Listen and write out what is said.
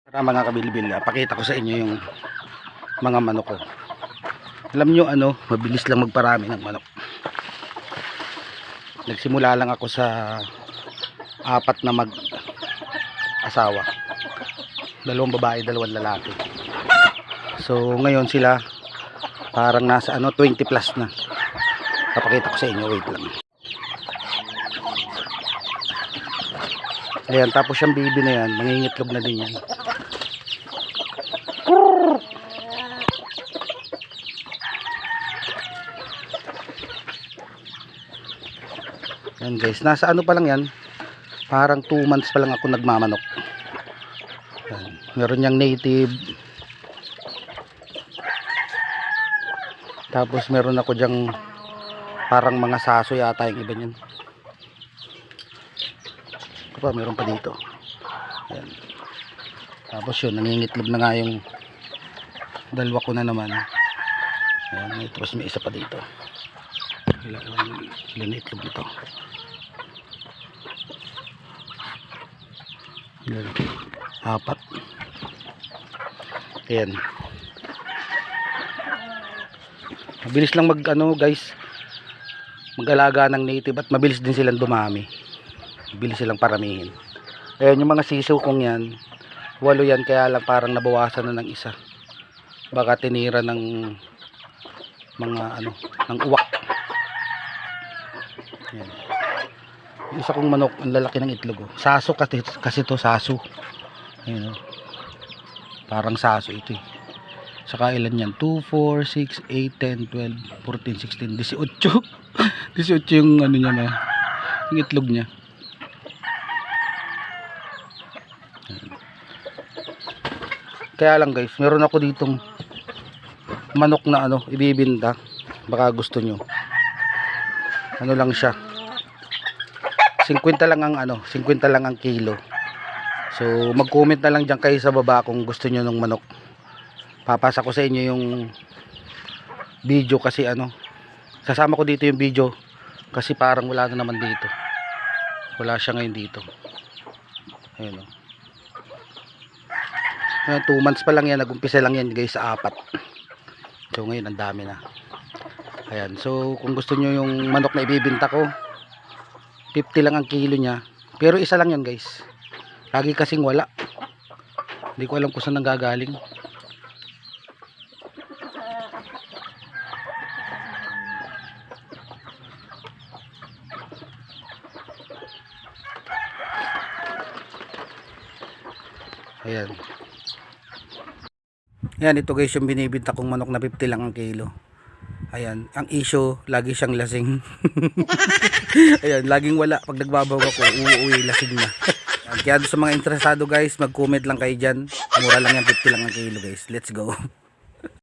Para mga kabilbil, pakita ko sa inyo yung mga manok ko. Alam nyo mabilis lang magparami ng manok. Nagsimula lang ako sa 4 na mag-asawa. 2 babae, 2 lalaki. So ngayon sila parang nasa 20 plus na. Papakita ko sa inyo, wait lang. Ayan, tapos yung baby na yan, mangingitlog na din yan. Yan guys, nasa pa lang yan, parang 2 months pa lang ako nagmamanok. Yan. Meron niyang native, tapos meron ako dyang parang mga saso yata yung iba niyan. Meron pa dito. Yan. Tapos yun, nangingitlog na nga yung 2 ko na naman. Ayan, tapos may isa pa dito. Ilan itlog nito? Ilan? 4. Ayan. Mabilis lang guys, mag-alaga ng native at mabilis din silang dumami. Mabilis silang paramihin. Ayan, yung mga sisiw kong yan, 8 yan, kaya lang parang nabawasan na ng isa. Baka tinira ng mga ng uwak. Ayan. Yung isa kong manok, ang lalaki ng itlog. Saso kasi to, saso. Ayan, parang saso ito eh. Saka ilan yan? 2, 4, 6, 8, 10, 12, 14, 16, 18. 18 yung niya na, yung itlog niya. Kaya lang guys, meron ako ditong manok na ibibinta. Baka gusto nyo. Lang siya. 50 lang ang 50 lang ang kilo. So mag-comment na lang diyan kayo sa baba kung gusto nyo ng manok. Papasa ko sa inyo yung video kasi sasama ko dito yung video kasi parang wala na naman dito. Wala siya ngayon dito. Ayun 2 months pa lang yan, nag-umpisa lang yan guys sa 4. So ngayon ang dami na. Ayan, so kung gusto nyo yung manok na ibibinta ko, 50 lang ang kilo niya. Pero isa lang yan guys. Lagi kasing wala. Hindi ko alam kung saan nanggagaling. Ayan. Ayan, ito guys yung binibinta kong manok na 50 lang ang kilo. Ayan, ang issue, lagi siyang lasing. Ayan, laging wala. Pag nagbabawag ako, uuwi, lasing na. Kaya sa mga interesado guys, mag-comment lang kayo dyan. Mura lang yan, 50 lang ang kilo guys. Let's go.